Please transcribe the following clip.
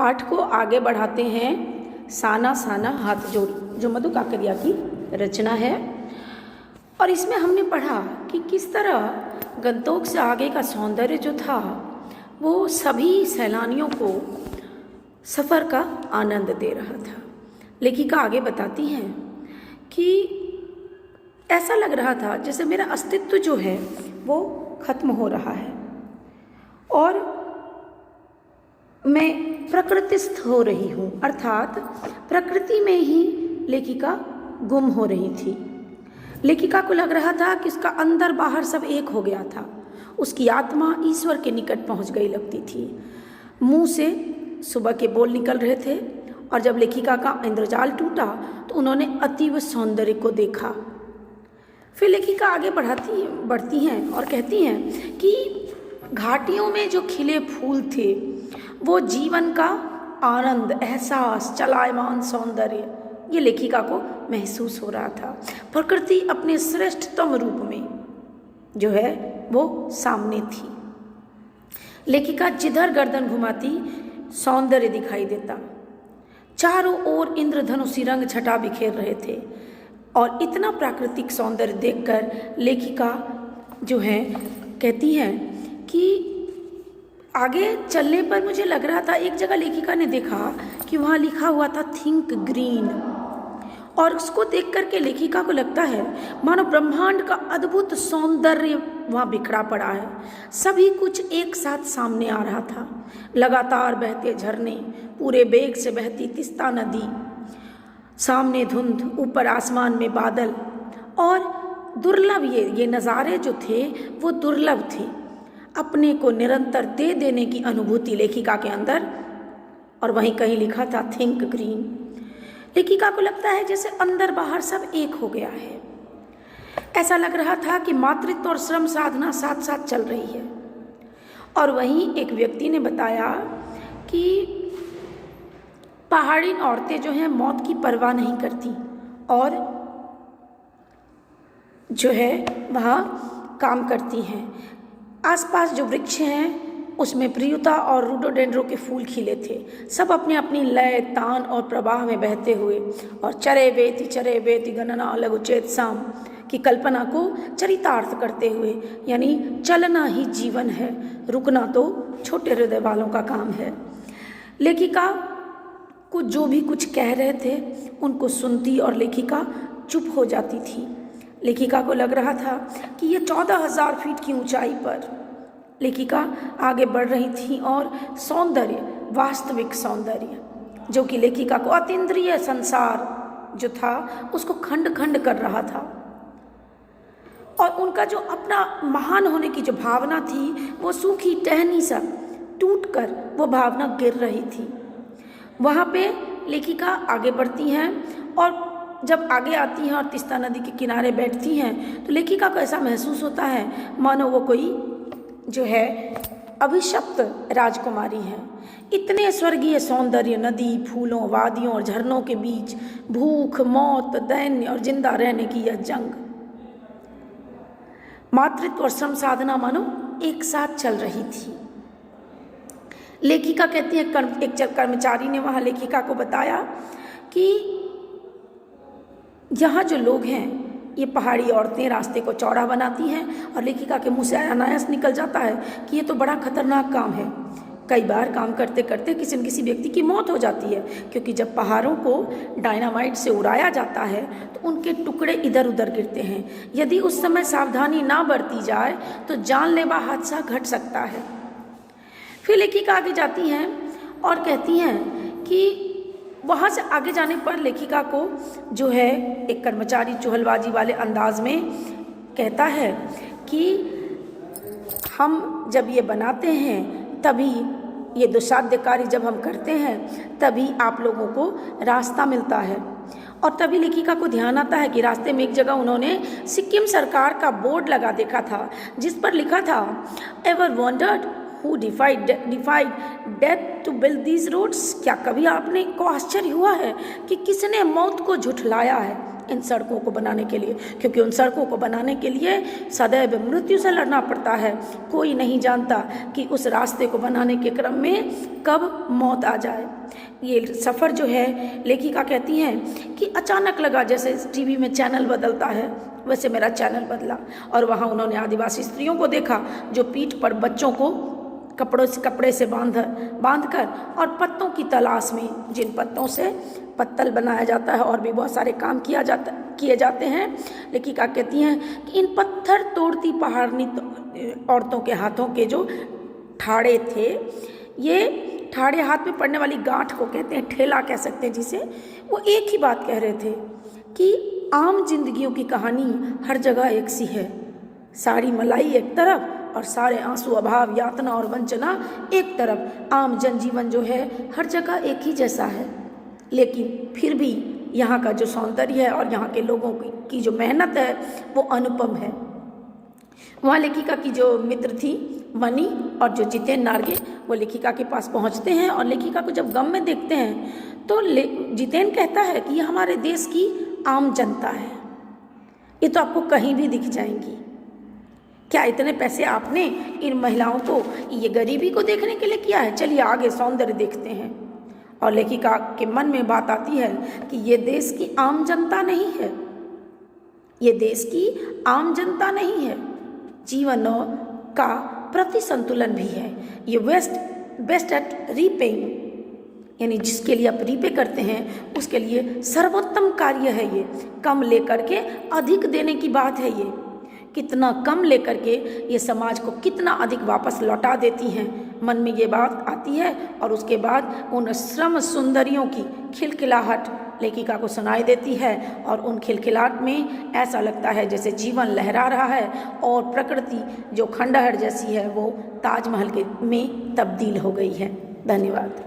पाठ को आगे बढ़ाते हैं साना साना हाथ जोड़, जो मधु काकरिया की रचना है। और इसमें हमने पढ़ा कि किस तरह गंतोक से आगे का सौंदर्य जो था वो सभी सैलानियों को सफ़र का आनंद दे रहा था। लेखिका आगे बताती हैं कि ऐसा लग रहा था जैसे मेरा अस्तित्व जो है वो खत्म हो रहा है और मैं प्रकृतिस्थ हो रही हूँ, अर्थात प्रकृति में ही लेखिका गुम हो रही थी। लेखिका को लग रहा था कि उसका अंदर बाहर सब एक हो गया था, उसकी आत्मा ईश्वर के निकट पहुँच गई लगती थी। मुंह से सुबह के बोल निकल रहे थे और जब लेखिका का इंद्रजाल टूटा तो उन्होंने अतीव सौंदर्य को देखा। फिर लेखिका आगे बढ़ती हैं और कहती हैं कि घाटियों में जो खिले फूल थे वो जीवन का आनंद, एहसास, चलायमान सौंदर्य ये लेखिका को महसूस हो रहा था। प्रकृति अपने श्रेष्ठतम रूप में जो है वो सामने थी। लेखिका जिधर गर्दन घुमाती सौंदर्य दिखाई देता। चारों ओर इंद्रधनुषी रंग छटा बिखेर रहे थे और इतना प्राकृतिक सौंदर्य देखकर लेखिका जो है कहती है कि आगे चलने पर मुझे लग रहा था, एक जगह लेखिका ने देखा कि वहाँ लिखा हुआ था थिंक ग्रीन, और उसको देख करके लेखिका को लगता है मानो ब्रह्मांड का अद्भुत सौंदर्य वहाँ बिखरा पड़ा है। सभी कुछ एक साथ सामने आ रहा था। लगातार बहते झरने, पूरे बेग से बहती तिस्ता नदी, सामने धुंध, ऊपर आसमान में बादल, और दुर्लभ ये नज़ारे जो थे वो दुर्लभ थे। अपने को निरंतर दे देने की अनुभूति लेखिका के अंदर, और वहीं कहीं लिखा था थिंक ग्रीन। लेखिका को लगता है जैसे अंदर बाहर सब एक हो गया है। ऐसा लग रहा था कि मातृत्व और श्रम साधना साथ साथ चल रही है। और वहीं एक व्यक्ति ने बताया कि पहाड़ी औरतें जो हैं मौत की परवाह नहीं करती और जो है वहाँ काम करती हैं। आसपास जो वृक्ष हैं उसमें प्रियुता और रोडोडेंड्रो के फूल खिले थे, सब अपने अपनी लय, तान और प्रवाह में बहते हुए, और चरे वेति गणना लघुचेत साम की कल्पना को चरितार्थ करते हुए, यानी चलना ही जीवन है, रुकना तो छोटे हृदय वालों का काम है। लेखिका को जो भी कुछ कह रहे थे उनको सुनती और लेखिका चुप हो जाती थी। लेखिका को लग रहा था कि ये 14,000 फीट की ऊंचाई पर लेखिका आगे बढ़ रही थी और सौंदर्य, वास्तविक सौंदर्य जो कि लेखिका को अतीन्द्रिय संसार जो था उसको खंड खंड कर रहा था, और उनका जो अपना महान होने की जो भावना थी वो सूखी टहनी सा टूटकर वो भावना गिर रही थी। वहाँ पे लेखिका आगे बढ़ती हैं और जब आगे आती हैं और तिस्ता नदी के किनारे बैठती हैं तो लेखिका को ऐसा महसूस होता है मानो वो कोई जो है अभिशप्त राजकुमारी है। इतने स्वर्गीय सौंदर्य, नदी, फूलों, वादियों और झरनों के बीच भूख, मौत, दैन्य और जिंदा रहने की यह जंग, मातृत्व और श्रम साधना मानो एक साथ चल रही थी। लेखिका कहती है एक कर्मचारी ने वहाँ लेखिका को बताया कि यहाँ जो लोग हैं ये पहाड़ी औरतें रास्ते को चौड़ा बनाती हैं, और लेखिका के मुंह से अनायास निकल जाता है कि ये तो बड़ा खतरनाक काम है। कई बार काम करते करते किसी न किसी व्यक्ति की मौत हो जाती है, क्योंकि जब पहाड़ों को डायनामाइट से उड़ाया जाता है तो उनके टुकड़े इधर उधर गिरते हैं। यदि उस समय सावधानी ना बरती जाए तो जानलेवा हादसा घट सकता है। फिर लेखिका आगे जाती हैं और कहती हैं कि वहाँ से आगे जाने पर लेखिका को जो है एक कर्मचारी चुहलबाजी वाले अंदाज में कहता है कि हम जब ये बनाते हैं तभी, ये दुस्साध्य कार्य जब हम करते हैं तभी आप लोगों को रास्ता मिलता है। और तभी लेखिका को ध्यान आता है कि रास्ते में एक जगह उन्होंने सिक्किम सरकार का बोर्ड लगा देखा था जिस पर लिखा था ever wondered Who defied death to build these roads? क्या कभी आपने को आश्चर्य हुआ है कि किसने मौत को झुठलाया है इन सड़कों को बनाने के लिए, क्योंकि उन सड़कों को बनाने के लिए सदैव मृत्यु से लड़ना पड़ता है। कोई नहीं जानता कि उस रास्ते को बनाने के क्रम में कब मौत आ जाए। ये सफ़र जो है, लेखिका कहती हैं कि अचानक लगा जैसे टीवी में चैनल बदलता है, वैसे मेरा चैनल बदला और वहाँ उन्होंने आदिवासी स्त्रियों को देखा जो पीठ पर बच्चों को कपड़े से बांधकर और पत्तों की तलाश में, जिन पत्तों से पत्तल बनाया जाता है और भी बहुत सारे काम किए जाते हैं। लेखिका कहती हैं कि इन पत्थर तोड़ती पहाड़नी औरतों के हाथों के जो ठाड़े थे, ये ठाड़े हाथ में पड़ने वाली गांठ को कहते हैं, ठेला कह सकते हैं जिसे, वो एक ही बात कह रहे थे कि आम जिंदगियों की कहानी हर जगह एक सी है। सारी मलाई एक तरफ और सारे आंसू, अभाव, यातना और वंचना एक तरफ। आम जनजीवन जो है हर जगह एक ही जैसा है, लेकिन फिर भी यहाँ का जो सौंदर्य है और यहाँ के लोगों की जो मेहनत है वो अनुपम है। वहाँ लेखिका की जो मित्र थी मणि और जो जितेन नार्गे, वो लेखिका के पास पहुँचते हैं और लेखिका को जब गम में देखते हैं तो जितेन कहता है कि ये हमारे देश की आम जनता है, ये तो आपको कहीं भी दिख जाएंगी। क्या इतने पैसे आपने इन महिलाओं को ये गरीबी को देखने के लिए किया है? चलिए आगे सौंदर्य देखते हैं। और लेखिका के मन में बात आती है कि ये देश की आम जनता नहीं है, ये देश की आम जनता नहीं है, जीवन का प्रति संतुलन भी है। ये बेस्ट एट रीपेइंग, यानी जिसके लिए आप रीपे करते हैं उसके लिए सर्वोत्तम कार्य है ये। कम लेकर के अधिक देने की बात है ये। कितना कम लेकर के ये समाज को कितना अधिक वापस लौटा देती हैं, मन में ये बात आती है। और उसके बाद उन श्रम सुंदरियों की खिलखिलाहट लेखिका को सुनाई देती है और उन खिलखिलाहट में ऐसा लगता है जैसे जीवन लहरा रहा है और प्रकृति जो खंडहर जैसी है वो ताजमहल में तब्दील हो गई है। धन्यवाद।